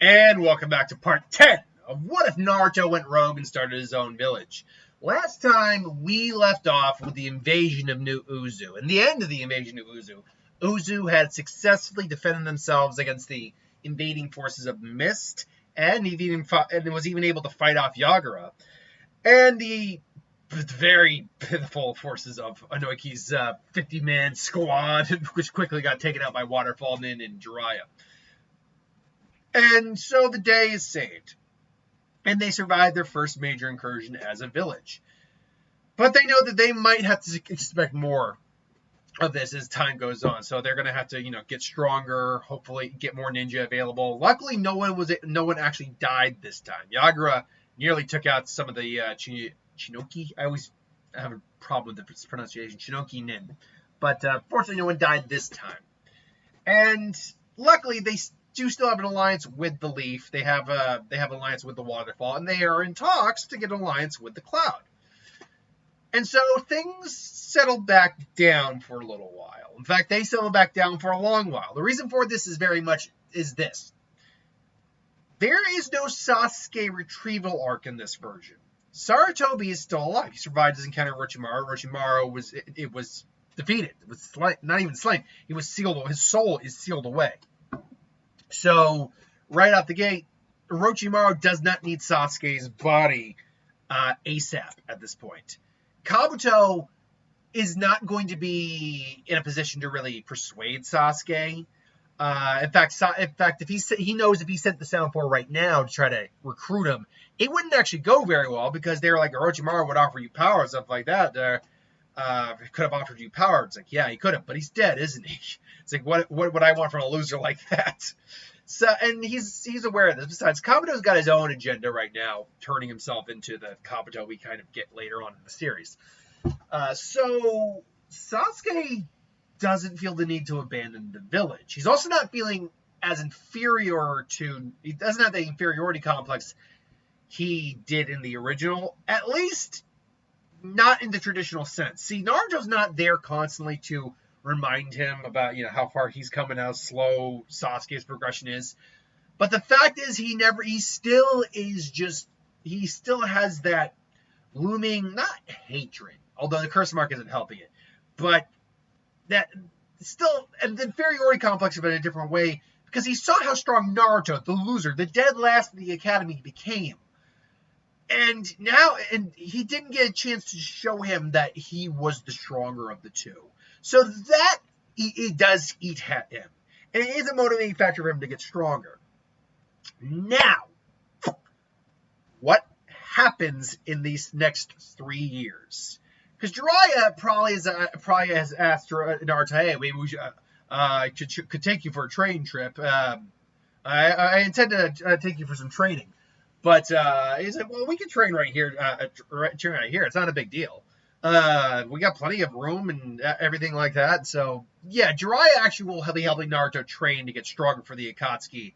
And welcome back to part 10 of What If Naruto Went Rogue and Started His Own Village. Last time we left off with the invasion of New Uzu. And the end of the invasion of Uzu, Uzu had successfully defended themselves against the invading forces of Mist, and was even able to fight off Gaara. And the very pitiful forces of Anoiki's 50-man squad, which quickly got taken out by Waterfall Nin and Jiraiya. And so the day is saved, and they survive their first major incursion as a village. But they know that they might have to expect more of this as time goes on. So they're going to have to, get stronger, hopefully get more ninja available. Luckily, no one actually died this time. Gaara nearly took out some of the Chinoki. I always have a problem with the pronunciation, Chinoki Nin. But fortunately, no one died this time. And luckily, they do still have an alliance with the Leaf. They have an alliance with the Waterfall, and they are in talks to get an alliance with the Cloud. And so things settled back down for a little while. In fact, they settled back down for a long while. The reason for this is this. There is no Sasuke retrieval arc in this version. Sarutobi is still alive. He survived his encounter with Orochimaru. Orochimaru was defeated. It was not even slain. He was sealed. His soul is sealed away. So, right out the gate, Orochimaru does not need Sasuke's body ASAP at this point. Kabuto is not going to be in a position to really persuade Sasuke. In fact, if he knows if he sent the Sound 4 right now to try to recruit him, it wouldn't actually go very well because they're like, Orochimaru would offer you power, stuff like that. Could have offered you power. It's like, yeah, he could have, but he's dead, isn't he? It's like, what would I want from a loser like that? So, and he's aware of this. Besides, Kabuto's got his own agenda right now, turning himself into the Kabuto we kind of get later on in the series. So Sasuke doesn't feel the need to abandon the village. He's also not feeling as inferior to. He doesn't have the inferiority complex he did in the original, at least not in the traditional sense. See, Naruto's not there constantly to remind him about, how far he's coming, how slow Sasuke's progression is. But the fact is he still has that looming, not hatred, although the curse mark isn't helping it, but that still, and the inferiority complex but in a different way, because he saw how strong Naruto, the loser, the dead last of the academy, became. And he didn't get a chance to show him that he was the stronger of the two. So that it does eat at him. And it is a motivating factor for him to get stronger. Now, what happens in these next 3 years? Because Jiraiya probably has asked Naruto, hey, maybe we could take you for a training trip. I intend to take you for some training. But he said, well, we can train right here. It's not a big deal. We got plenty of room and everything like that. So, yeah, Jiraiya actually will be helping Naruto train to get stronger for the Akatsuki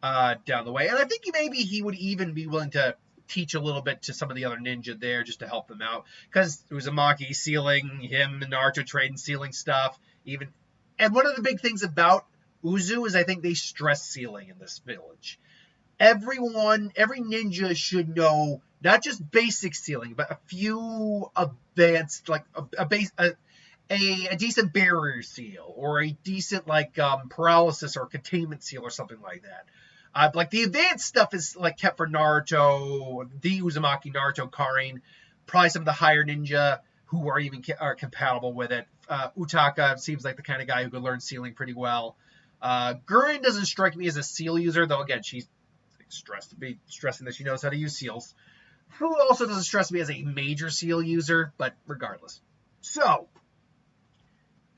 down the way. And I think maybe he would even be willing to teach a little bit to some of the other ninja there just to help them out. Because Uzumaki sealing, him and Naruto trading sealing stuff. And one of the big things about Uzu is I think they stress sealing in this village. Every ninja should know not just basic sealing, but a few advanced, like a decent barrier seal or a decent paralysis or containment seal or something like that. Like the advanced stuff is like kept for Naruto, the Uzumaki, Naruto, Karin, probably some of the higher ninja who are compatible with it. Utaka seems like the kind of guy who could learn sealing pretty well. Gurin doesn't strike me as a seal user, though. Again, she's stressing that she knows how to use seals. Who also doesn't stress me as a major seal user, but regardless. So,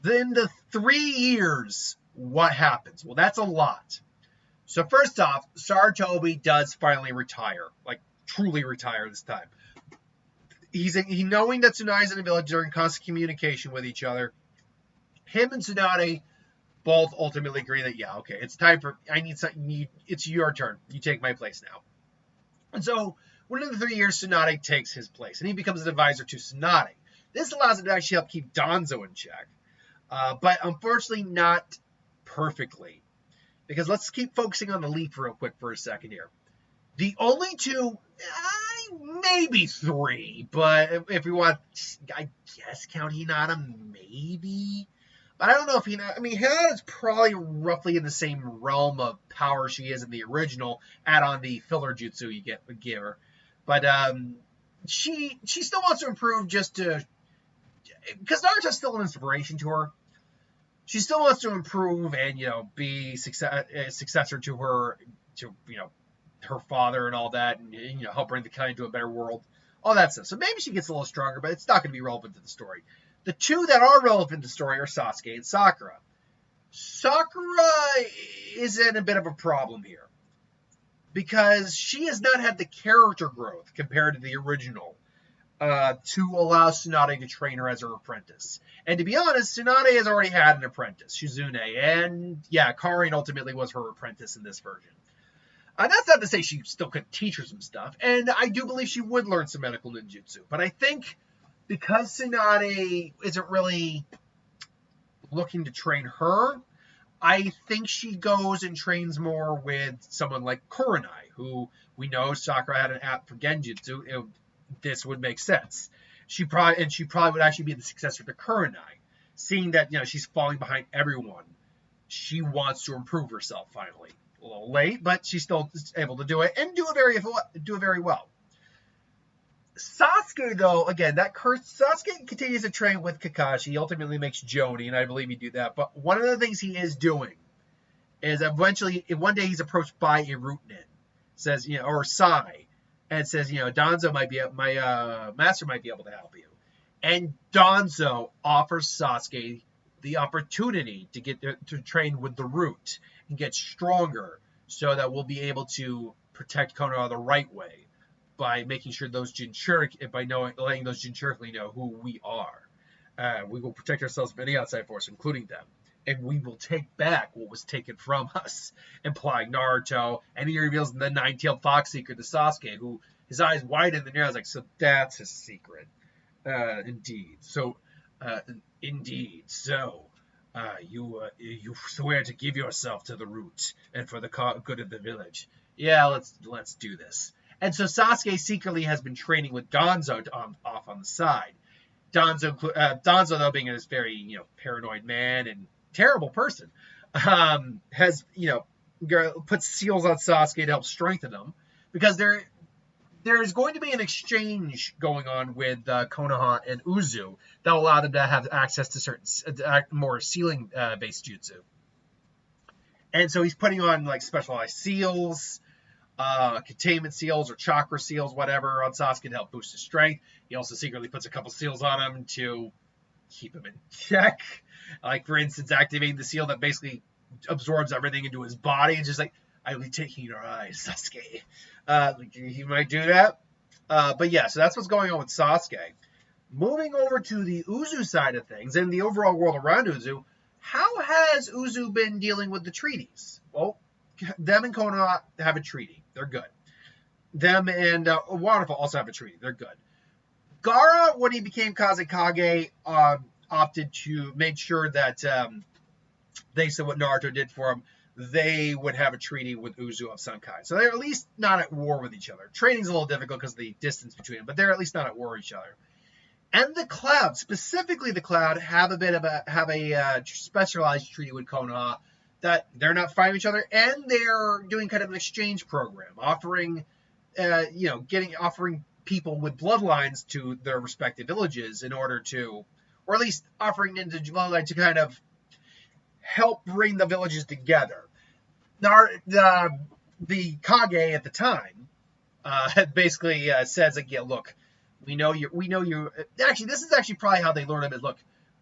then the 3 years, what happens? Well, that's a lot. So first off, Sarutobi does finally retire, like truly retire this time. He knowing that Tsunade's in the village, they're in constant communication with each other. Him and Tsunade both ultimately agree that, yeah, okay, it's time for, I need something, it's your turn. You take my place now. And so, within the 3 years, Tsunade takes his place, and he becomes an advisor to Tsunade. This allows him to actually help keep Danzo in check, but unfortunately not perfectly. Because let's keep focusing on the Leaf real quick for a second here. The only two, maybe three, but if we want, I guess count Hinata, maybe. But I don't know if Hinata, I mean, Hinata's probably roughly in the same realm of power she is in the original, add on the filler jutsu you give her. But she still wants to improve just to, because Naruto's still an inspiration to her. She still wants to improve and, be a successor to her, her father and all that, and, help bring the kind into a better world, all that stuff. So maybe she gets a little stronger, but it's not going to be relevant to the story. The two that are relevant to the story are Sasuke and Sakura. Sakura is in a bit of a problem here because she has not had the character growth compared to the original to allow Tsunade to train her as her apprentice. And to be honest, Tsunade has already had an apprentice, Shizune, and yeah, Karin ultimately was her apprentice in this version. That's not to say she still couldn't teach her some stuff, and I do believe she would learn some medical ninjutsu. But I think because Tsunade isn't really looking to train her, I think she goes and trains more with someone like Kurenai, who we know Sakura had an app for Genjutsu. This would make sense. She probably would actually be the successor to Kurenai, seeing that she's falling behind everyone. She wants to improve herself finally. A little late, but she's still able to do it and do it very well. Sasuke, though, again, Sasuke continues to train with Kakashi. He ultimately makes Jonin, and I believe he do that. But one of the things he is doing is eventually, one day he's approached by a root nin, says, or Sai, and says, Danzo might be, my master might be able to help you. And Danzo offers Sasuke the opportunity to get to train with the root and get stronger, so that we'll be able to protect Konoha the right way by making sure those Jinchuriki, letting those Jinchuriki know who we are. We will protect ourselves from any outside force, including them, and we will take back what was taken from us, implying Naruto. And he reveals the nine-tailed fox secret to Sasuke, who his eyes widen and I was like, so that's his secret. Indeed. So, you swear to give yourself to the root and for the good of the village. Yeah, let's do this. And so Sasuke secretly has been training with Danzo off on the side. Danzo, though, being this very paranoid man and terrible person, has puts seals on Sasuke to help strengthen him, because there's going to be an exchange going on with Konoha and Uzu that will allow them to have access to certain more ceiling-based jutsu. And so he's putting on specialized seals, containment seals or chakra seals, whatever, on Sasuke to help boost his strength. He also secretly puts a couple seals on him to keep him in check. Like, for instance, activating the seal that basically absorbs everything into his body and just I'll be taking your eyes, Sasuke. He might do that. But yeah, so that's what's going on with Sasuke. Moving over to the Uzu side of things and the overall world around Uzu, how has Uzu been dealing with the treaties? Well, them and Konoha have a treaty. They're good. Them and Waterfall also have a treaty. They're good. Gaara, when he became Kazekage, opted to make sure that they said what Naruto did for him, they would have a treaty with Uzu of Sankai. So they're at least not at war with each other. Training's a little difficult because of the distance between them, but they're at least not at war with each other. And the Cloud, specifically the Cloud, have a specialized treaty with Konoha that they're not fighting each other, and they're doing kind of an exchange program, offering people with bloodlines to their respective villages in order to, or at least offering into bloodline to kind of help bring the villages together. Now, the Kage at the time basically says, look, we know you. Actually, this is actually probably how they learned it. Look,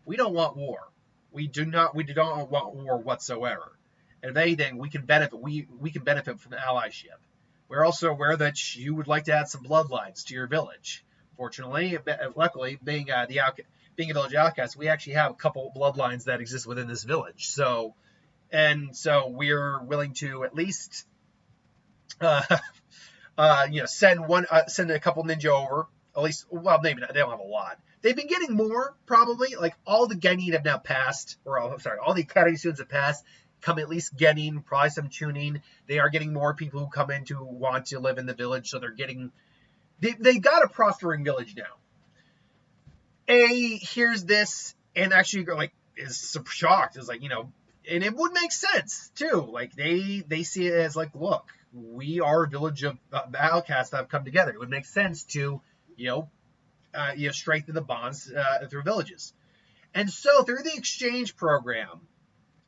we don't want war. We do not want war whatsoever. And if anything, we can benefit. We can benefit from allyship. We're also aware that you would like to add some bloodlines to your village. Fortunately, luckily, being a village outcast, we actually have a couple bloodlines that exist within this village. So we're willing to at least, send a couple ninja over. At least, well, maybe not. They don't have a lot. They've been getting more, probably. Like, all the Genin have now passed, all the Academy students have passed, come at least getting probably some tuning. They are getting more people who come in to want to live in the village, so they're getting they got a prospering village now. A hears this and actually like is shocked. Is like, and it would make sense too. Like they see it as like, look, we are a village of outcasts that have come together. It would make sense to strengthen the bonds through villages. And so through the exchange program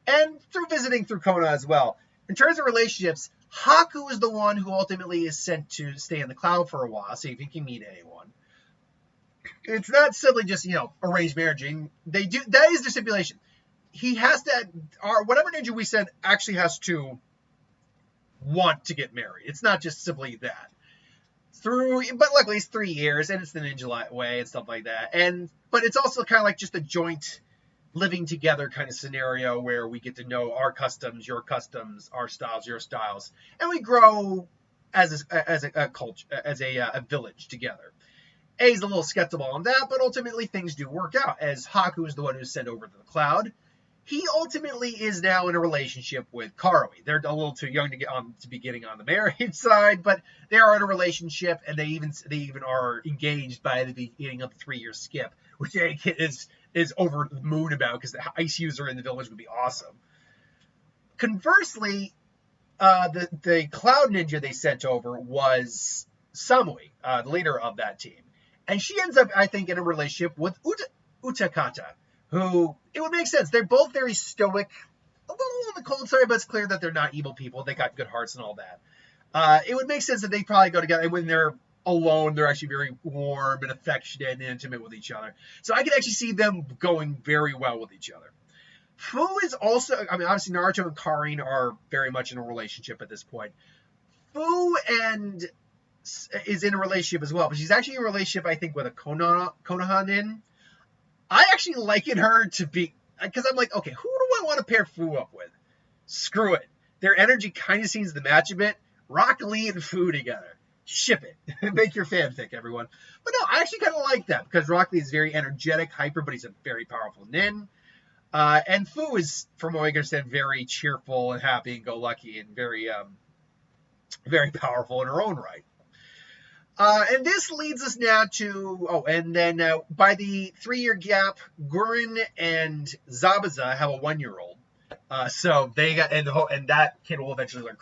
and through visiting through Kona as well, in terms of relationships, Haku is the one who ultimately is sent to stay in the cloud for a while, see if he can meet anyone. It's not simply just, arranged marriaging. They do, that is the stipulation. He has to, whatever ninja we send actually has to want to get married. It's not just simply that. But luckily it's 3 years and it's the ninja way and stuff like that. But it's also kind of like just a joint living together kind of scenario where we get to know our customs, your customs, our styles, your styles, and we grow as a culture, as a village together. A's a little skeptical on that, but ultimately things do work out, as Haku is the one who's sent over to the cloud. He ultimately is now in a relationship with Karui. They're a little too young to be getting on the married side, but they are in a relationship, and they even are engaged by the beginning of the 3-year skip, which is over the moon about, because the ice user in the village would be awesome. Conversely, the cloud ninja they sent over was Samui, the leader of that team. And she ends up, I think, in a relationship with Utakata, who, it would make sense. They're both very stoic, a little on the cold side, but it's clear that they're not evil people. They got good hearts and all that. It would make sense that they probably go together. And when they're alone, they're actually very warm and affectionate and intimate with each other. So I can actually see them going very well with each other. Fu is also, obviously Naruto and Karin are very much in a relationship at this point. Fu is in a relationship as well, but she's actually in a relationship, I think, with a Konoha-nin. I actually liken her to be, because I'm like, okay, who do I want to pair Fu up with? Screw it. Their energy kind of seems to match a bit. Rock Lee and Fu together. Ship it. Make your fanfic, everyone. But no, I actually kind of like that, because Rock Lee is very energetic, hyper, but he's a very powerful nin. And Fu is, from what I understand, very cheerful and happy and go lucky and very, very powerful in her own right. And this leads us now to, by the 3-year gap, Gurin and Zabuza have a 1-year-old. So they got, and that kid will eventually learn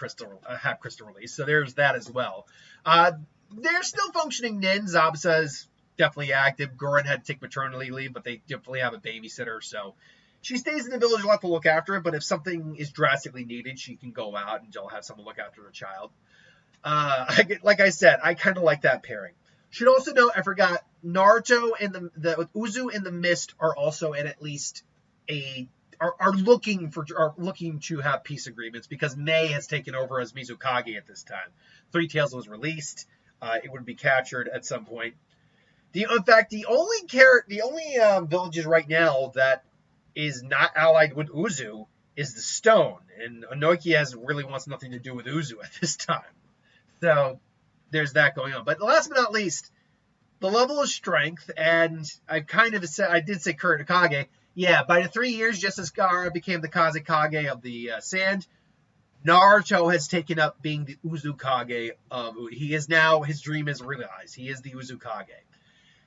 have crystal release. So there's that as well. They're still functioning nin. Zabuza is definitely active. Gurin had to take maternity leave, but they definitely have a babysitter. So she stays in the village a lot to look after it. But if something is drastically needed, she can go out and she'll have someone look after her child. Like I said, I kind of like that pairing. Should also note, I forgot, Naruto and the Uzu and the Mist are also at least are looking to have peace agreements, because Mei has taken over as Mizukage at this time. Three Tails was released. It would be captured at some point. In fact, the only villages right now that is not allied with Uzu is the Stone, and Onoki really wants nothing to do with Uzu at this time. So there's that going on. But last but not least, the level of strength, and I did say Kuretokage. Yeah, by the 3 years, just as Gaara became the Kazekage of the sand, Naruto has taken up being the Uzukage of. He is now, his dream is realized. He is the Uzukage.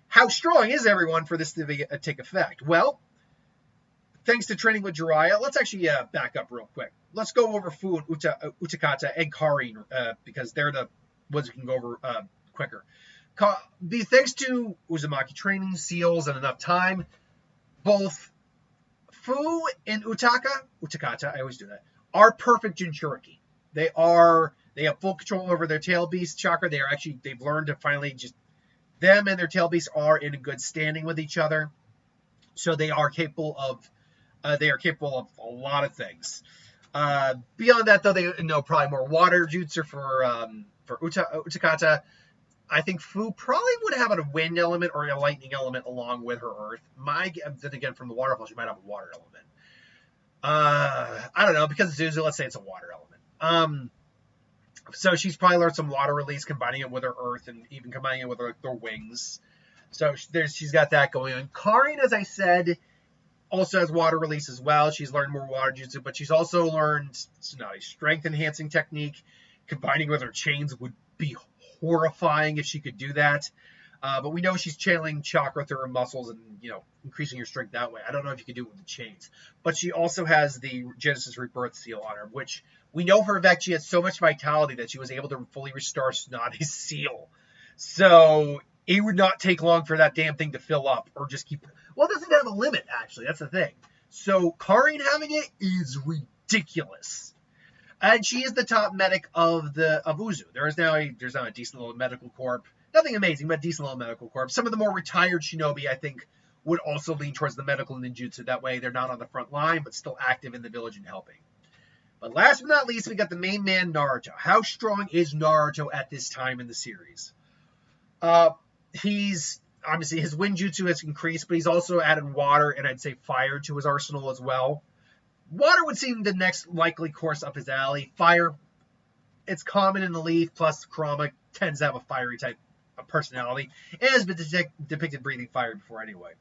How strong is everyone for this to take effect? Well, thanks to training with Jiraiya, let's actually back up real quick. Let's go over Fu and Utakata and Karin, because they're the ones who can go over quicker. Thanks to Uzumaki training, seals, and enough time, both Fu and Utakata, I always do that, are perfect Jinchuriki. They have full control over their tail beast chakra. They've learned to finally them and their tail beasts are in a good standing with each other. So they are capable of a lot of things. Beyond that, though, they know probably more water jutsu for Utakata. I think Fu probably would have a wind element or a lightning element along with her earth. Then again, from the waterfall, she might have a water element. I don't know, because it's Zuzu, let's say it's a water element. So she's probably learned some water release, combining it with her earth and even combining it with her wings. So she's got that going on. Karin, as I said, also has water release as well. She's learned more water jutsu, but she's also learned Tsunade's strength enhancing technique. Combining with her chains would be horrifying if she could do that. But we know she's channeling chakra through her muscles and, increasing her strength that way. I don't know if you can do it with the chains. But she also has the Genesis Rebirth seal on her, which we know for a fact she has so much vitality that she was able to fully restore Tsunade's seal. So it would not take long for that damn thing to fill up or just keep... Well, it doesn't have a limit, actually. That's the thing. So Karin having it is ridiculous. And she is the top medic of Uzu. There's now a decent little medical corp. Nothing amazing, but a decent little medical corp. Some of the more retired shinobi, I think, would also lean towards the medical ninjutsu. That way they're not on the front line, but still active in the village and helping. But last but not least, we got the main man, Naruto. How strong is Naruto at this time in the series? He's... Obviously, his wind jutsu has increased, but he's also added water and I'd say fire to his arsenal as well. Water would seem the next likely course up his alley. Fire, it's common in the Leaf, plus Kurama tends to have a fiery type of personality. It has been depicted breathing fire before anyway.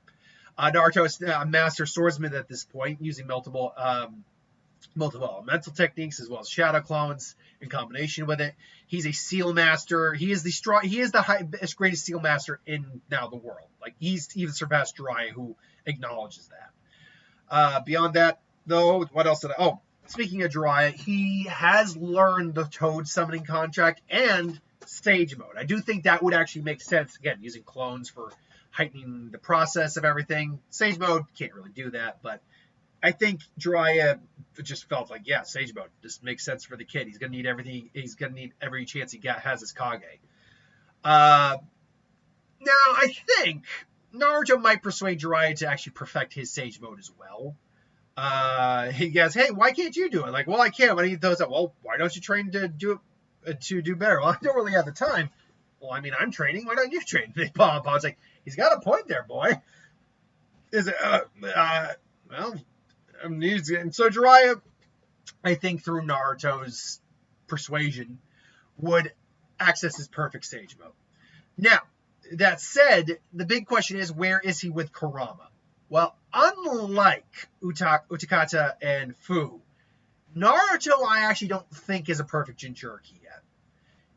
Naruto is a master swordsman at this point, using multiple elemental techniques as well as shadow clones in combination with it. He's a seal master. He is the greatest seal master in now the world. Like, he's even surpassed Jiraiya, who acknowledges that. Beyond that, though, what else did I... Oh, speaking of Jiraiya, he has learned the Toad summoning contract and stage mode. I do think that would actually make sense, again, using clones for heightening the process of everything. Stage mode, can't really do that, but I think Jiraiya just felt like, yeah, stage mode just makes sense for the kid. He's going to need everything. He's going to need every chance he has as Kage. Now, I think Naruto might persuade Jiraiya to actually perfect his sage mode as well. He goes, hey, why can't you do it? Like, well, I can't. But he throws up, well, why don't you train to do better? Well, I don't really have the time. Well, I mean, I'm training. Why don't you train? It's like, he's got a point there, boy. Is it, well... And so Jiraiya, I think through Naruto's persuasion, would access his perfect stage mode. Now, that said, the big question is, where is he with Kurama? Well, unlike Utakata and Fu, Naruto I actually don't think is a perfect Jinchuriki yet.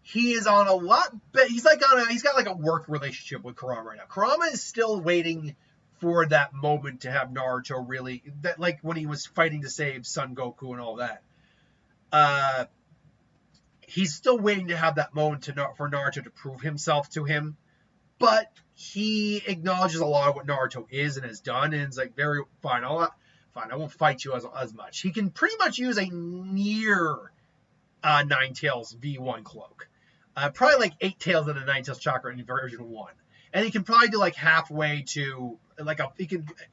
He is on a lot, but he's got like a work relationship with Kurama right now. Kurama is still waiting for that moment to have Naruto really, that like when he was fighting to save Son Goku and all that. He's still waiting to have that moment for Naruto to prove himself to him, but he acknowledges a lot of what Naruto is and has done, and is like, very fine. I won't fight you as much. He can pretty much use a near Nine Tails V1 cloak, probably like 8 tails and a Nine Tails chakra in version 1. And he can probably do like halfway to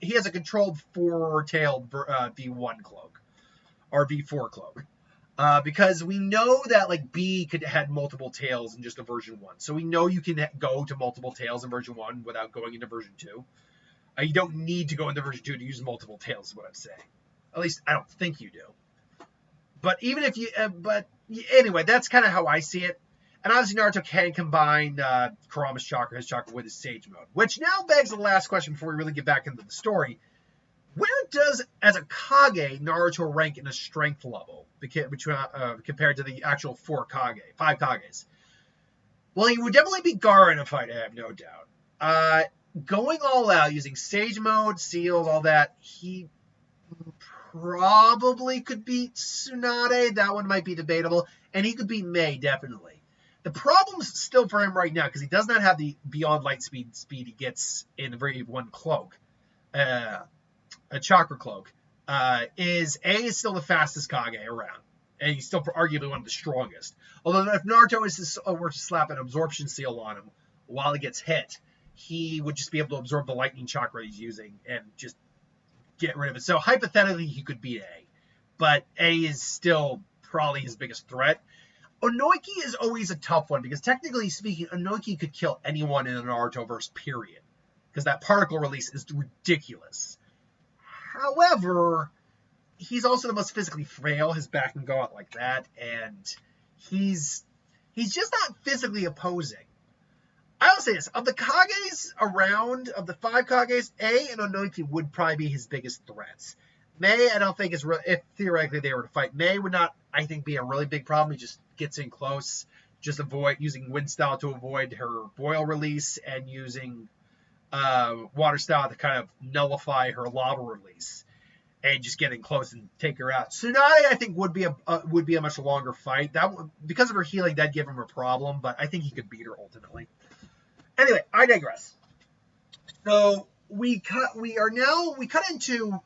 he has a controlled 4-tailed V1 cloak or V4 cloak. Because we know that like B had multiple tails in just a version 1. So we know you can go to multiple tails in version 1 without going into version 2. You don't need to go into version 2 to use multiple tails is what I'm saying. At least I don't think you do. But even if you anyway, that's kind of how I see it. And obviously Naruto can combine Kurama's chakra, his chakra, with his sage mode. Which now begs the last question before we really get back into the story. Where does, as a Kage, Naruto rank in a strength level compared to the actual 5 Kages? Well, he would definitely beat Gaara in a fight, I have no doubt. Going all out, using sage mode, seals, all that, he probably could beat Tsunade. That one might be debatable. And he could beat Mei, definitely. The problem's still for him right now, because he does not have the beyond light speed he gets in the very one cloak, a chakra cloak, is still the fastest Kage around, and he's still arguably one of the strongest. Although if Naruto were to slap an absorption seal on him while he gets hit, he would just be able to absorb the lightning chakra he's using and just get rid of it. So hypothetically, he could beat A, but A is still probably his biggest threat. Onoiki is always a tough one, because technically speaking, Onoiki could kill anyone in the Narutoverse, period. Because that particle release is ridiculous. However, he's also the most physically frail. His back can go out like that, and he's just not physically opposing. I'll say this: of the Kages around, of the 5 Kages, A and Onoki would probably be his biggest threats. Mei, I don't think is if theoretically they were to fight. Mei would not, I think, be a really big problem. He just gets in close, just avoid using wind style to avoid her boil release, and using water style to kind of nullify her lava release, and just getting close and take her out. Tsunade, I think, would be a much longer fight. That because of her healing, that'd give him a problem, but I think he could beat her ultimately. Anyway, I digress. So we cut into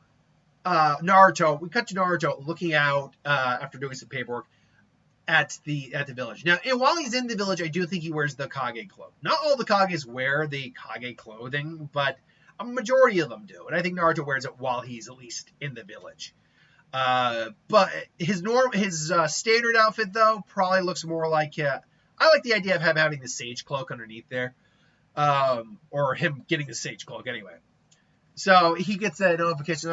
Naruto. We cut to Naruto looking out after doing some paperwork at the village. Now, and while he's in the village, I do think he wears the Kage cloak. Not all the Kages wear the Kage clothing, but a majority of them do, and I think Naruto wears it while he's at least in the village. But his standard outfit though probably looks more like I like the idea of him having the sage cloak underneath there, or him getting the sage cloak anyway. So he gets a notification.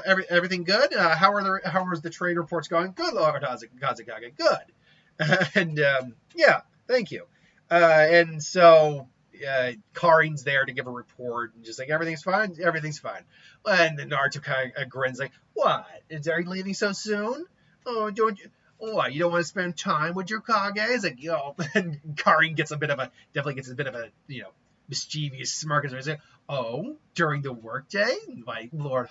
Everything good? How are the trade reports going? Good, Lord Kazekage. Good. And yeah, thank you. And so Karin's there to give a report and just like everything's fine. Everything's fine. And Naruto kind of grins like, "What? Are you leaving so soon? Oh, don't you? Oh, you don't want to spend time with your Kage?" Like, and Karin definitely gets a bit of a mischievous smirk as I say, "Oh, during the workday, my Lord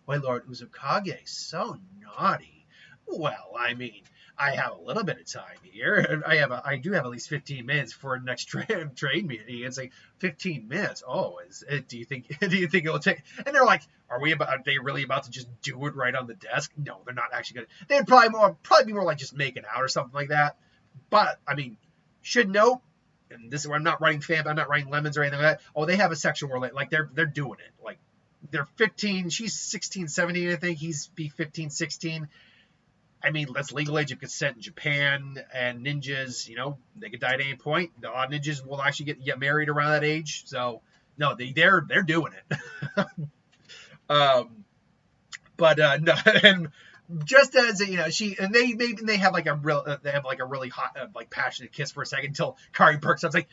Uzukage, so naughty. Well, I mean, I have a little bit of time here. I do have at least 15 minutes for the next trade meeting. It's like 15 minutes. Oh, do you think it will take?" And they're like, "Are they really about to just do it right on the desk?" No, they're not actually gonna. They'd probably be more like just making out or something like that. But I mean, should note, and this is where I'm not writing lemons or anything like that. Oh, they have a section where like they're doing it. Like they're 15, she's 16, 17, I think. He's be 15, 16. I mean, that's legal age of consent in Japan, and ninjas, they could die at any point. The odd ninjas will actually get married around that age. So no, they're doing it. No, and just as they have like a really hot passionate kiss for a second until Kari perks up. It's like,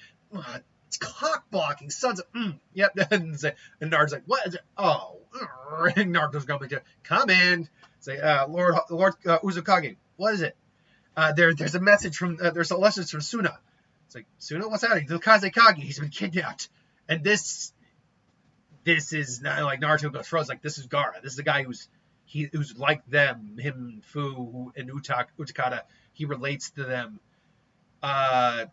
it's clock blocking, sons of yep. And Naruto's like, "What is it?" Oh, and Naruto's going to come in. Say, Lord Uzukage, what is it? There's a message from Suna. It's like, Suna, what's happening? The Kazekage, he's been kidnapped, and this is not like Naruto goes froze. Like, this is Gaara. This is the guy who's like them, him, Fu, and Utakata. He relates to them,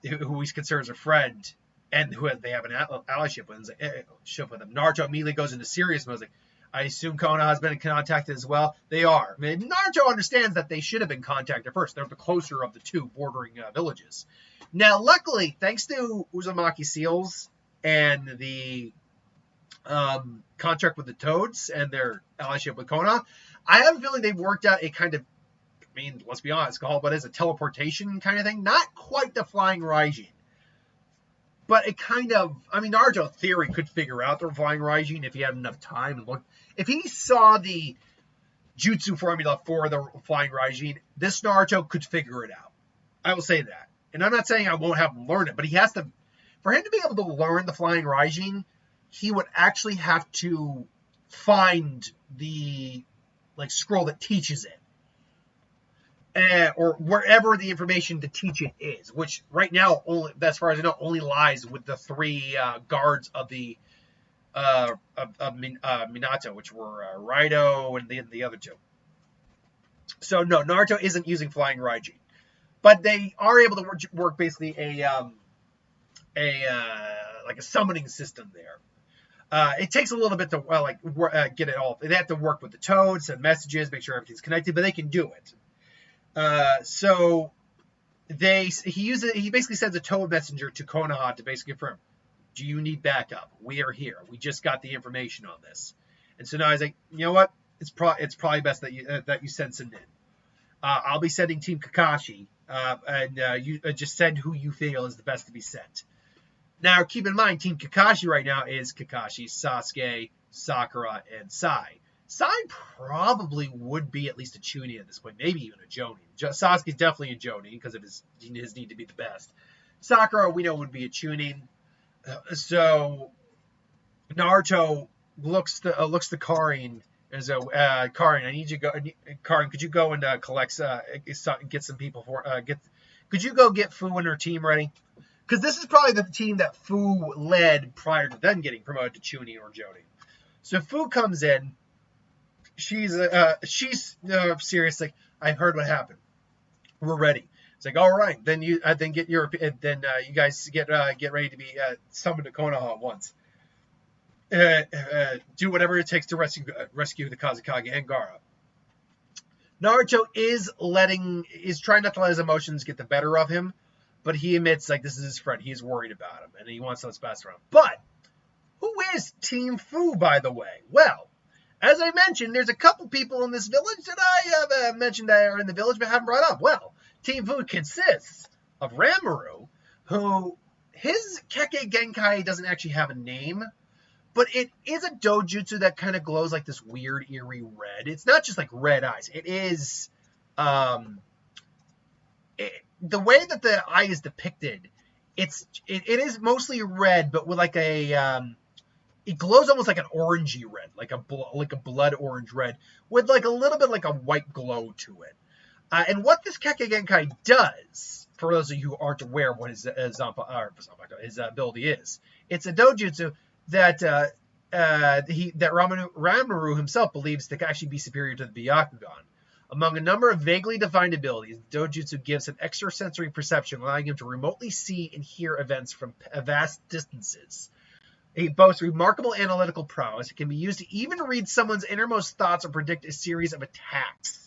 who he considers a friend, and who they have an allyship with. Naruto immediately goes into serious mode. Like, I assume Konoha has been contacted as well. They are. I mean, Naruto understands that they should have been contacted first. They're the closer of the two bordering villages. Now, luckily, thanks to Uzumaki Seals and the contract with the Toads and their allyship with Konoha, I have a feeling they've worked out a kind of, I mean, let's be honest, called what is a teleportation kind of thing. Not quite the flying Raijin. But it kind of, I mean, Naruto theory could figure out the flying Raijin if he had enough time and look. If he saw the jutsu formula for the flying Raijin, this Naruto could figure it out. I will say that. And I'm not saying I won't have him learn it, but he has to, for him to be able to learn the flying Raijin, he would actually have to find the scroll that teaches it. Or wherever the information to teach it is, which right now, only, as far as I know, only lies with the 3 guards of the Minato, which were Raido and the other 2. So no, Naruto isn't using flying Raijin, but they are able to work basically a summoning system there. It takes a little bit to get it all. They have to work with the Toads, send messages, make sure everything's connected, but they can do it. So he basically sends a Toad messenger to Konoha to basically confirm, do you need backup? We are here. We just got the information on this. And so now he's like, you know what? It's probably best that you send some in. I'll be sending Team Kakashi, and you just send who you feel is the best to be sent. Now, keep in mind, Team Kakashi right now is Kakashi, Sasuke, Sakura, and Sai. Sai probably would be at least a Chunin at this point, maybe even a Jonin. Sasuke's definitely a Jonin because of his need to be the best. Sakura, we know, would be a tuning. So Naruto looks to Karin as a Karin. I need you to go. Karin, could you go and collect get some people for get? Could you go get Fu and her team ready? Because this is probably the team that Fu led prior to them getting promoted to Chunin or Jonin. So Fu comes in. She's serious. Like, I've heard what happened. We're ready. It's like, all right, then you get your you guys get ready to be summoned to Konoha once. Do whatever it takes to rescue the Kazekage and Gaara. Naruto is trying not to let his emotions get the better of him, but he admits, like, this is his friend. He's worried about him, and he wants to best around. But who is Team Fu, by the way? Well, as I mentioned, there's a couple people in this village that I have mentioned that are in the village but haven't brought up. Well, Team Fu consists of Ranmaru, who his Kekkei Genkai doesn't actually have a name, but it is a dojutsu that kind of glows like this weird, eerie red. It's not just like red eyes. It is, the way that the eye is depicted, it is mostly red, but with like a, it glows almost like an orangey red, like a blood orange red, with like a little bit like a white glow to it. And what this Kekkei Genkai does, for those of you who aren't aware of what his ability is, it's a dojutsu that Ranmaru himself believes to actually be superior to the Byakugan. Among a number of vaguely defined abilities, dojutsu gives an extrasensory perception, allowing him to remotely see and hear events from vast distances. It boasts remarkable analytical prowess. It can be used to even read someone's innermost thoughts or predict a series of attacks.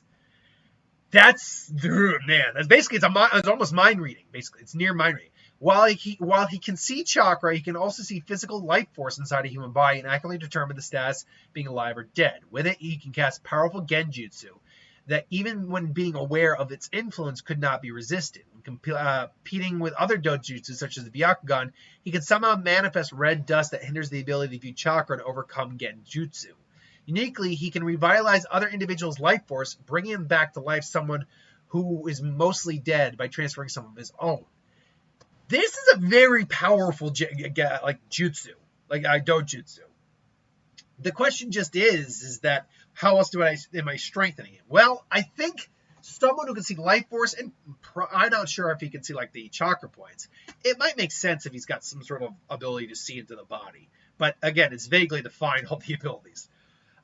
That's basically, it's almost mind reading. Basically, it's near mind reading. While he can see chakra, he can also see physical life force inside a human body and accurately determine the status being alive or dead. With it, he can cast powerful genjutsu that, even when being aware of its influence, could not be resisted. When competing with other dojutsu, such as the Byakugan, he can somehow manifest red dust that hinders the ability to view chakra and overcome genjutsu. Uniquely, he can revitalize other individuals' life force, bringing him back to life someone who is mostly dead by transferring some of his own. This is a very powerful jutsu, dojutsu. The question just is that how else am I strengthening him? Well, I think someone who can see life force, and I'm not sure if he can see like the chakra points. It might make sense if he's got some sort of ability to see into the body. But again, it's vaguely defined, all the abilities.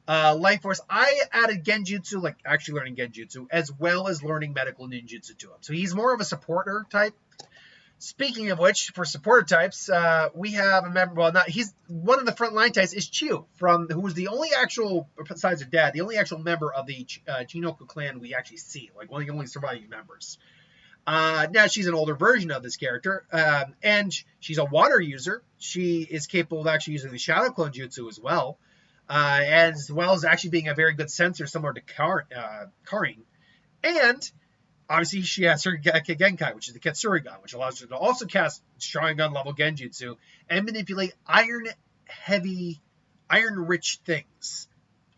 Life force, I added genjutsu, like actually learning genjutsu, as well as learning medical ninjutsu to him. So he's more of a supporter type. Speaking of which, for supporter types, we have a member. Well, he's one of the frontline types is Chiu, who was the only actual, besides her dad, the only actual member of the Chinoku clan we actually see, like one of the only surviving members. Now she's an older version of this character, and she's a water user. She is capable of actually using the Shadow Clone Jutsu as well as actually being a very good sensor, similar to Karin. And obviously, she has her Genkai, which is the Katsurigan, which allows her to also cast Sharingan level Genjutsu and manipulate iron-rich things,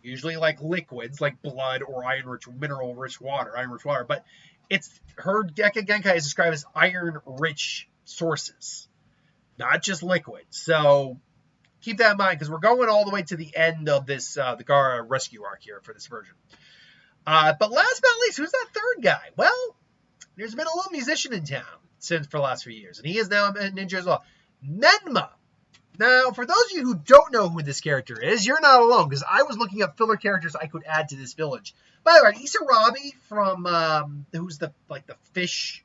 usually like liquids, like blood or iron-rich, mineral-rich water, iron-rich water. But her Genkai is described as iron-rich sources, not just liquid. So keep that in mind, because we're going all the way to the end of this the Gaara rescue arc here for this version. But last but not least, who's that third guy? Well, there's been a little musician in town for the last few years, and he is now a ninja as well. Menma. Now, for those of you who don't know who this character is, you're not alone, because I was looking up filler characters I could add to this village. By the way, Isarabi from who's the fish,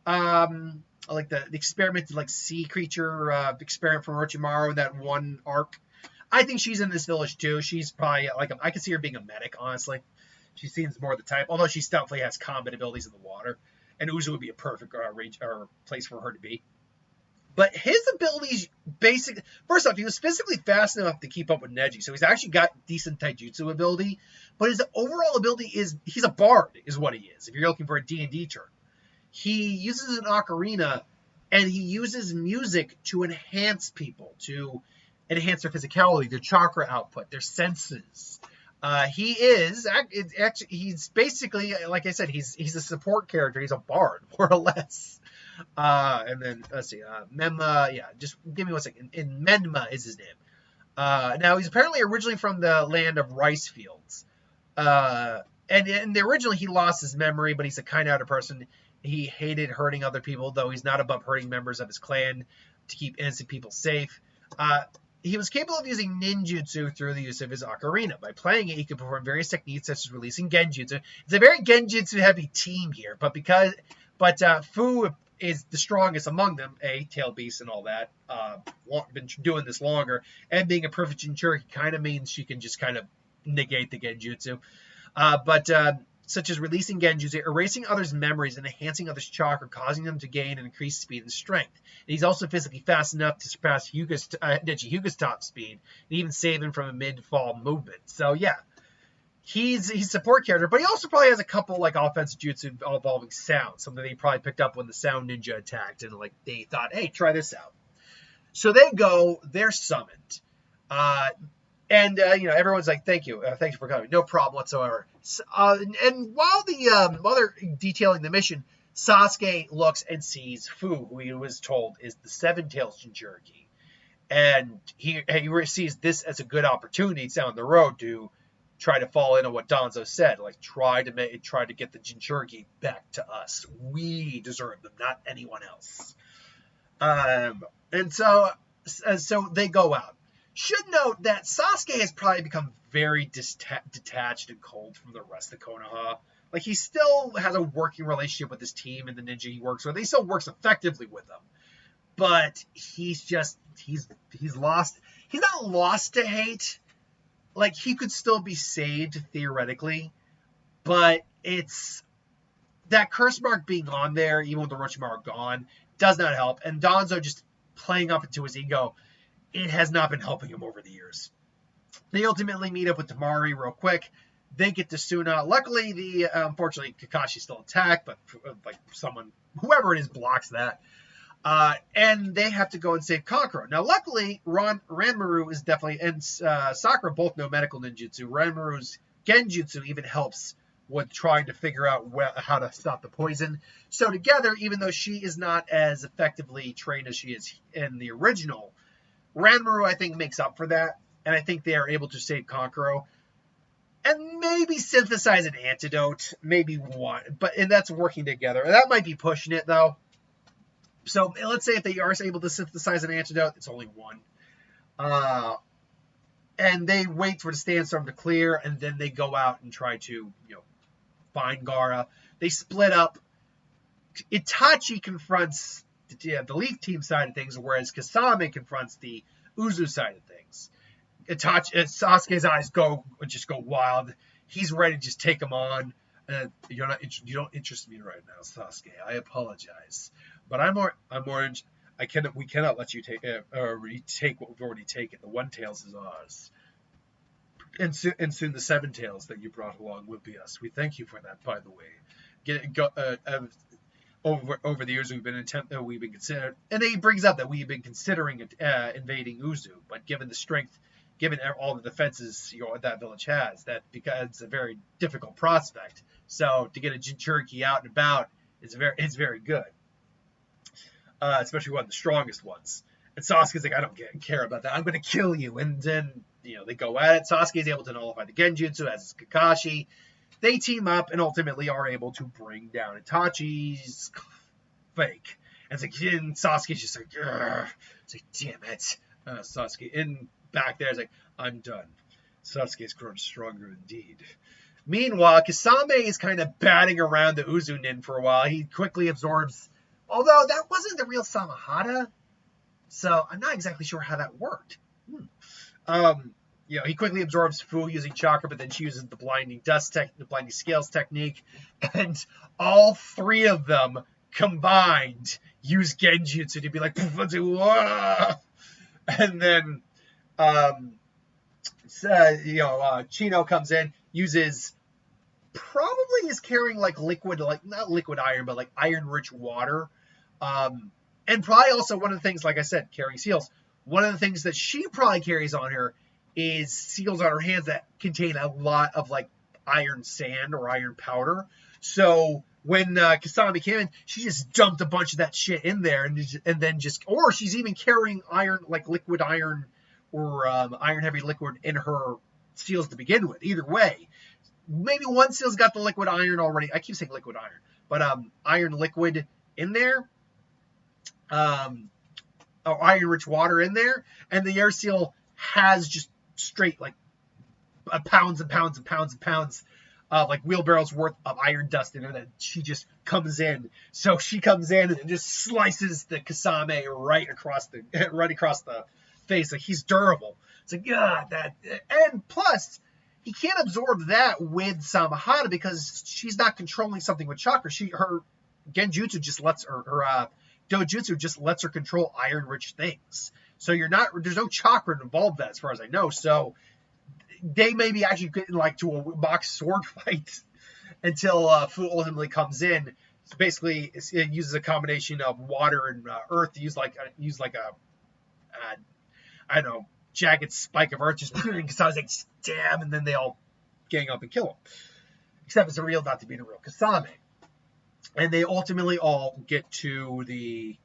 like the experimented like sea creature experiment from Orochimaru, that one arc. I think she's in this village too. She's probably I could see her being a medic, honestly. She seems more the type, although she definitely has combat abilities in the water, and Uzu would be a perfect range or place for her to be. But his abilities, first off, he was physically fast enough to keep up with Neji, so he's actually got decent taijutsu ability. But his overall ability is he's a bard, is what he is. If you're looking for a D&D term, he uses an ocarina, and he uses music to enhance people, to enhance their physicality, their chakra output, their senses. He's basically, like I said, he's a support character. He's a bard, more or less. And then let's see, Menma, yeah, just give me 1 second. And Menma is his name. Now he's apparently originally from the land of rice fields. And originally he lost his memory, but he's a kind-hearted person. He hated hurting other people, though he's not above hurting members of his clan to keep innocent people safe. He was capable of using ninjutsu through the use of his ocarina. By playing it, he could perform various techniques such as releasing genjutsu. It's a very genjutsu-heavy team here, but Fu is the strongest among them. Tail beast and all that. Been doing this longer, and being a perfect Jinchuriki kind of means she can just kind of negate the genjutsu. Such as releasing genjutsu, erasing others' memories, and enhancing others' chakra, causing them to gain and increase speed and strength. And he's also physically fast enough to surpass Hyuga's top speed, and even save him from a mid-fall movement. So yeah, he's a support character, but he also probably has a couple like offensive jutsu involving sound, something they probably picked up when the sound ninja attacked, and like they thought, hey, try this out. So they're summoned. Everyone's like, thank you for coming. No problem whatsoever. And while they're detailing the mission, Sasuke looks and sees Fu, who he was told is the Seven-Tails Jinchuriki. And he sees this as a good opportunity down the road to try to fall into what Danzo said, like try to get the Jinchuriki back to us. We deserve them, not anyone else. So they go out. Should note that Sasuke has probably become very detached and cold from the rest of Konoha. Like, he still has a working relationship with his team and the ninja he works with. He still works effectively with them. But he's lost. He's not lost to hate. Like, he could still be saved, theoretically. But it's that curse mark being on there, even with the Orochimaru gone, does not help. And Danzo just playing up into his ego, it has not been helping him over the years. They ultimately meet up with Tamari real quick. They get to Suna. Luckily, unfortunately, Kakashi's still attacked, but whoever it is, blocks that. And they have to go and save Kankuro. Now, luckily, Ranmaru is definitely, and Sakura both know medical ninjutsu. Ranmaru's genjutsu even helps with trying to figure out how to stop the poison. So together, even though she is not as effectively trained as she is in the original, Ranmaru, I think, makes up for that, and I think they are able to save Kankuro and maybe synthesize an antidote, maybe one, and that's working together. That might be pushing it, though. So let's say if they are able to synthesize an antidote, it's only one. And they wait for the sandstorm to clear, and then they go out and try to, find Gaara. They split up. Itachi confronts the Leaf Team side of things, whereas Kasame confronts the Uzu side of things. Sasuke's eyes just go wild. He's ready to just take him on. You don't interest me right now, Sasuke. I apologize, but we cannot let you take what we've already taken. The One Tails is ours, and soon the Seven Tails that you brought along will be us. We thank you for that, by the way. Over the years we've been considering, and he brings up that we've been considering invading Uzu, but given the strength, given all the defenses that village has, that becomes a very difficult prospect. So to get a Jinchuriki out and about is very good, especially one of the strongest ones. And Sasuke's like, I don't care about that. I'm going to kill you. And then they go at it. Sasuke is able to nullify the Genjutsu, as is Kakashi. They team up and ultimately are able to bring down Itachi's fake. And Sasuke's just like, Grr. It's like, damn it. Sasuke, in back there, is like, I'm done. Sasuke's grown stronger indeed. Meanwhile, Kasame is kind of batting around the Uzu Nin for a while. He quickly absorbs, although that wasn't the real Samahata, so I'm not exactly sure how that worked. He quickly absorbs Fu using chakra, but then she uses the blinding scales technique, and all three of them combined use Genjutsu to be like, and then Chino comes in, uses, probably is carrying like liquid, like not liquid iron, but like iron-rich water, and probably also one of the things, like I said, carrying seals. One of the things that she probably carries on her is seals on her hands that contain a lot of like iron sand or iron powder. So when Kasami came in, she just dumped a bunch of that shit in there, and then just, or she's even carrying iron, like liquid iron or iron heavy liquid in her seals to begin with. Either way, maybe one seal's got the liquid iron already. I keep saying liquid iron, but iron liquid in there, or iron rich water in there, and the air seal has just straight like pounds and pounds and pounds and pounds like wheelbarrows worth of iron dust in her that she just comes in. So she comes in and just slices the Kasame right across the face. Like, he's durable. It's like, God, that, and plus he can't absorb that with Samahata because she's not controlling something with chakra. Her genjutsu just lets her dojutsu just lets her control iron rich things. So there's no chakra involved in that as far as I know. So they may be actually getting like to a mock sword fight until Fu ultimately comes in. So basically, it uses a combination of water and earth to use like a I don't know, jagged spike of earth, just Kasami's like, damn, and then they all gang up and kill him. Except it's not to be the real Kasame. And they ultimately all get to where the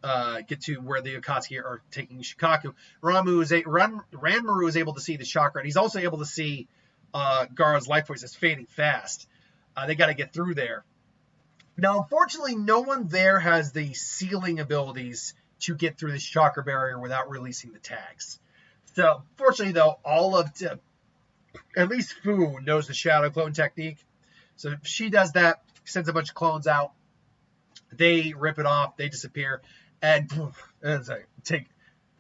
Akatsuki are taking Shikaku. Ranmaru is able to see the chakra, and he's also able to see Gaara's life force is fading fast. They got to get through there. Now, unfortunately, no one there has the sealing abilities to get through this chakra barrier without releasing the tags. So, fortunately, though, at least Fu knows the shadow clone technique. So if she does that, sends a bunch of clones out. They rip it off. They disappear. And it's like, take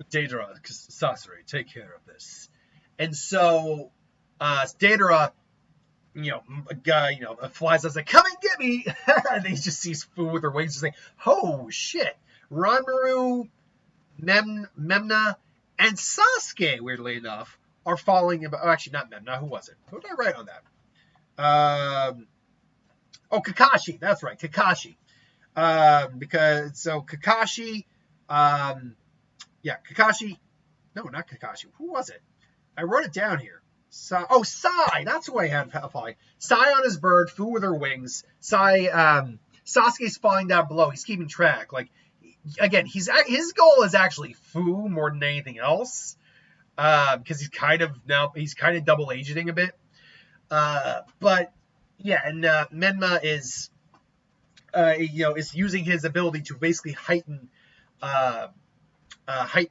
Deidara, Sasori, take care of this. And so Deidara, a guy, flies out, like, come and get me. And he just sees Fu with her wings, just like, oh shit. Ranmaru, Memna, and Sasuke, weirdly enough, are falling. Actually, not Memna. Who was it? Who did I write on that? Kakashi. That's right, Kakashi. Kakashi, Kakashi. No, not Kakashi. Who was it? I wrote it down here. Sai. That's who I had falling. Sai on his bird, Fu with her wings. Sasuke's falling down below. He's keeping track. Like, again, his goal is actually Fu more than anything else, because he's kind of double agenting a bit. But yeah, and Menma is using his ability to basically heighten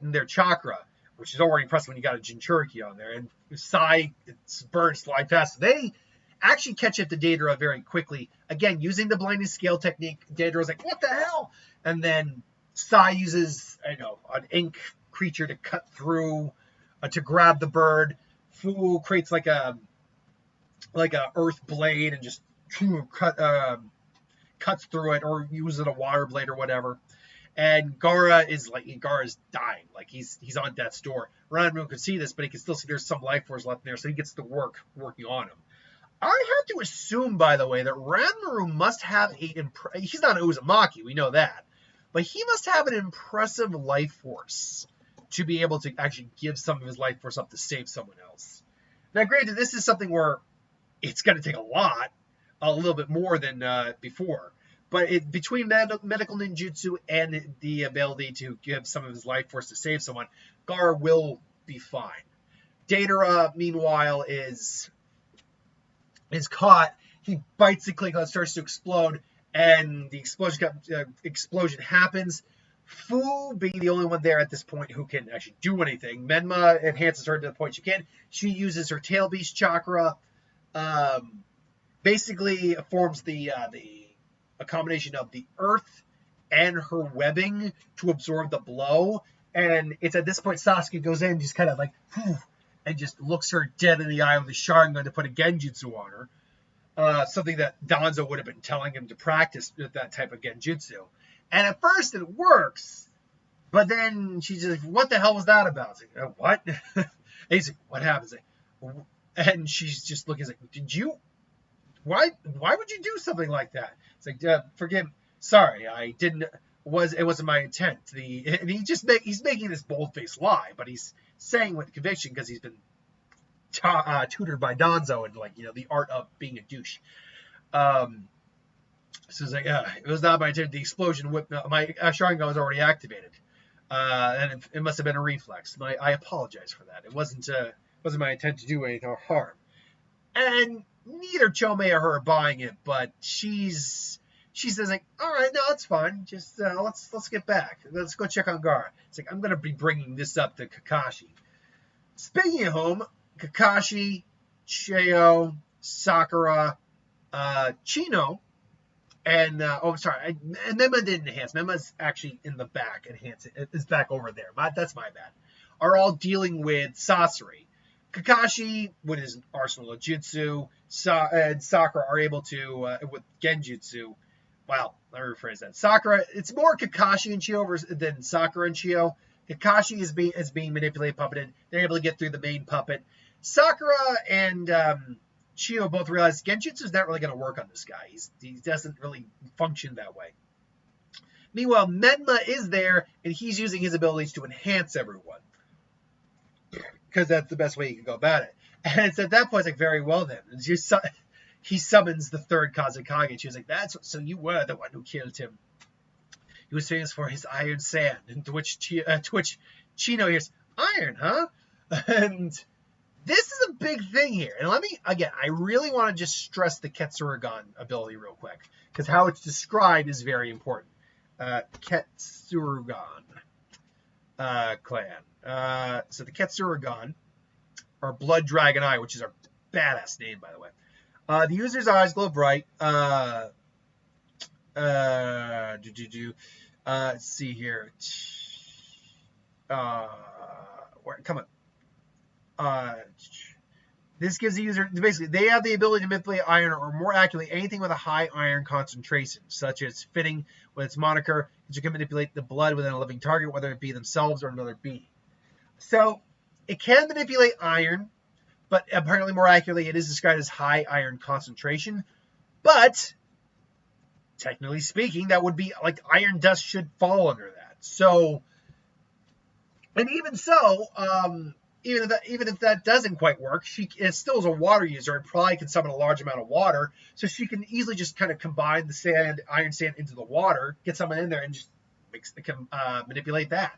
their chakra, which is already impressive when you got a Jinchuriki on there. And Sai's birds slide past. They actually catch up to Deidara very quickly. Again, using the blinding scale technique, Deidara's like, what the hell? And then Sai uses, an ink creature to cut through, to grab the bird. Fu creates like a earth blade and just cuts through it, or uses a water blade or whatever. And Gaara is dying. Like, he's on death's door. Ranmaru can see this, but he can still see there's some life force left in there, so he gets to working on him. I have to assume, by the way, that Ranmaru must have he's not an Uzumaki, we know that. But he must have an impressive life force to be able to actually give some of his life force up to save someone else. Now, granted, this is something where it's going to take a little bit more than before. But between medical ninjutsu and the ability to give some of his life force to save someone, Gaara will be fine. Deidara, meanwhile, is caught. He bites the click, it starts to explode, and the explosion happens. Fu, being the only one there at this point who can actually do anything, Menma enhances her to the point she can. She uses her tail beast chakra, basically forms a combination of the earth and her webbing to absorb the blow. And it's at this point Sasuke goes in, just kind of like, and just looks her dead in the eye with a Sharingan to put a genjutsu on her. Something that Danzo would have been telling him to practice with that type of genjutsu. And at first it works, but then she's just like, what the hell was that about? It's like, what? And he's like, what happens? And she's just looking like, why would you do something like that? It's like, forgive me. Sorry, it wasn't my intent. And he's making this bold-faced lie, but he's saying with conviction because he's been tutored by Danzo and the art of being a douche. So it's like, it was not my intent. The explosion whipped my Sharingan was already activated, and it must have been a reflex. I apologize for that. It wasn't my intent to do any harm. And neither Chome or her are buying it, but she says like, all right, no, it's fine. Just let's get back. Let's go check on Gaara. It's like I'm gonna be bringing this up to Kakashi. Speaking of whom, Kakashi, Cheo, Sakura, Chino, and sorry, and Mema didn't enhance. Mema's actually in the back. It's back over there. That's my bad. Are all dealing with Sasori. Kakashi, with his arsenal of jutsu, and Sakura are able to, with genjutsu. Well, let me rephrase that. Sakura, it's more Kakashi and Chio than Sakura and Chio. Kakashi is being manipulated, puppeted. They're able to get through the main puppet. Sakura and Chio both realize genjutsu is not really going to work on this guy. He doesn't really function that way. Meanwhile, Menma is there, and he's using his abilities to enhance everyone. Because that's the best way you can go about it. And it's at that point, it's like, very well then. He summons the third Kazekage. And she was like, so you were the one who killed him. He was famous for his iron sand. And to which Chino hears, iron, huh? And this is a big thing here. And I really want to just stress the Ketsurugan ability real quick. Because how it's described is very important. Ketsurugan clan. So the Ketsurugan are Blood Dragon Eye, which is a badass name, by the way. The user's eyes glow bright. Let's see here. Come on. This gives the user, basically, they have the ability to manipulate iron, or more accurately, anything with a high iron concentration, such as fitting with its moniker, which can manipulate the blood within a living target, whether it be themselves or another being. So, it can manipulate iron, but apparently more accurately, it is described as high iron concentration. But, technically speaking, that would be, like, iron dust should fall under that. So, and even so, even if that doesn't quite work, she still is a water user and probably can summon a large amount of water, so she can easily just kind of combine the iron sand into the water, get someone in there, and just manipulate that.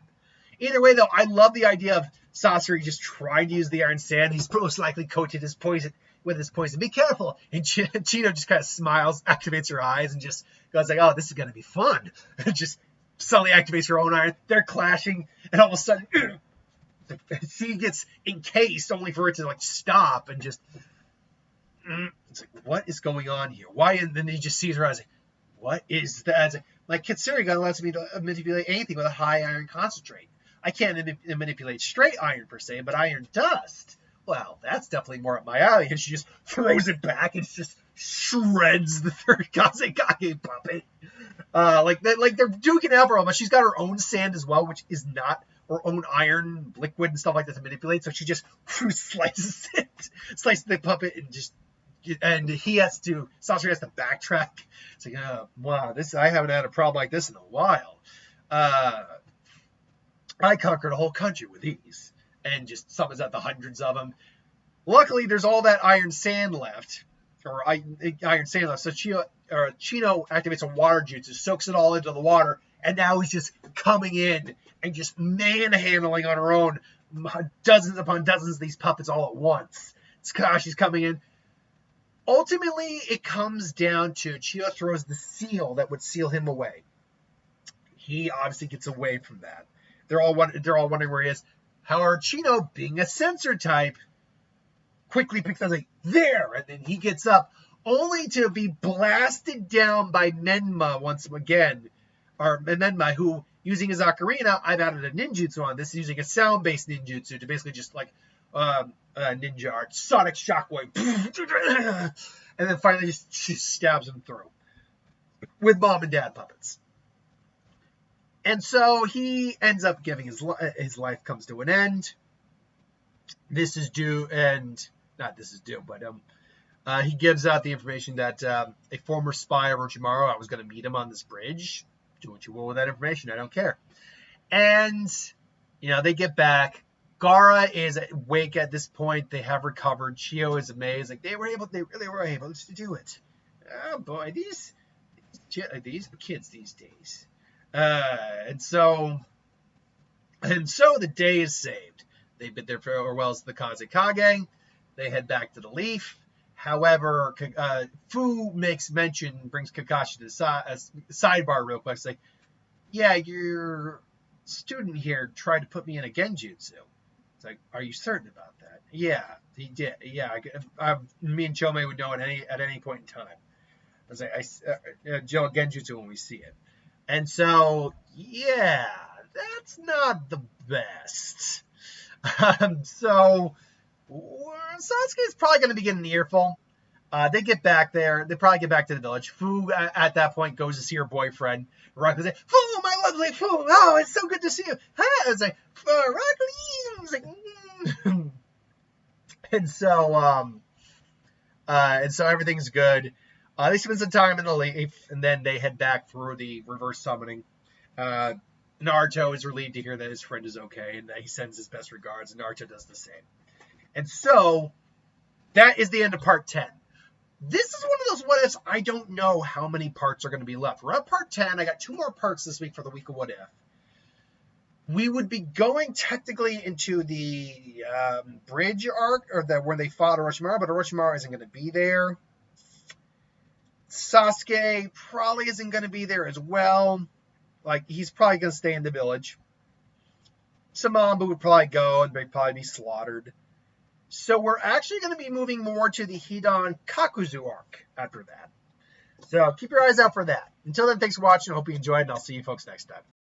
Either way, though, I love the idea of Sasori just trying to use the iron sand. He's most likely coated his poison with his poison. Be careful! And Chino just kind of smiles, activates her eyes, and just goes like, "Oh, this is going to be fun!" And just suddenly activates her own iron. They're clashing, and all of a sudden, she gets encased, only for it to like stop and just. It's like, what is going on here? Why? And then he just sees her eyes like, what is that? Like Kitsuruga allows me to manipulate anything with a high iron concentrate. I can't manipulate straight iron per se, but iron dust. Well, that's definitely more up my alley. And she just throws it back and just shreds the third Kazekage puppet. Like they're duking it out for her, but she's got her own sand as well, which is not her own iron liquid and stuff like that to manipulate. So she just slices the puppet and Sasori has to backtrack. It's like, oh, wow, I haven't had a problem like this in a while. I conquered a whole country with these, and just summons out the hundreds of them. Luckily, there's all that iron sand left, so Chino activates a water jutsu, soaks it all into the water, and now he's just coming in and just manhandling on her own dozens upon dozens of these puppets all at once. Kakashi's coming in. Ultimately, it comes down to Chio throws the seal that would seal him away. He obviously gets away from that. They're all wondering where he is. However, Chino, being a sensor type, quickly picks up like there, and then he gets up, only to be blasted down by Menma once again, or Menma, who, using his ocarina, I've added a ninjutsu on this, using a sound-based ninjutsu to basically just like ninja art, sonic shockwave, and then finally she stabs him through with mom and dad puppets. And so he ends up giving his life comes to an end. He gives out the information that a former spy of Orochimaru, I was going to meet him on this bridge. Do what you will with that information. I don't care. And, they get back. Gaara is awake at this point. They have recovered. Chio is amazed. Like, they really were able to do it. Oh, boy, these These kids these days. And so the day is saved. They bid their farewells to the Kazekage. They head back to the Leaf. However, Fu brings Kakashi to the sidebar real quick. It's like, yeah, your student here tried to put me in a genjutsu. It's like, are you certain about that? Yeah, he did. Yeah, me and Chome would know at any point in time. I was like, Joe genjutsu when we see it. And so, yeah, that's not the best. So Sasuke's probably going to be getting the earful. They get back there. They probably get back to the village. Fu, at that point, goes to see her boyfriend. Rock was like, Fu, my lovely Fu. Oh, it's so good to see you. Hi. It's like, Rock Lee. It's like, and so everything's good. They spend some time in the Leaf, and then they head back through the reverse summoning. Naruto is relieved to hear that his friend is okay, and that he sends his best regards, and Naruto does the same. And so, that is the end of part 10. This is one of those what ifs. I don't know how many parts are going to be left. We're at part 10. I got 2 more parts this week for the week of what if. We would be going technically into the bridge arc, or where they fought Orochimaru, but Orochimaru isn't going to be there. Sasuke probably isn't going to be there as well. Like, he's probably going to stay in the village. Samamba would probably go, and they'd probably be slaughtered. So we're actually going to be moving more to the Hidan Kakuzu arc after that. So keep your eyes out for that. Until then, thanks for watching. I hope you enjoyed, and I'll see you folks next time.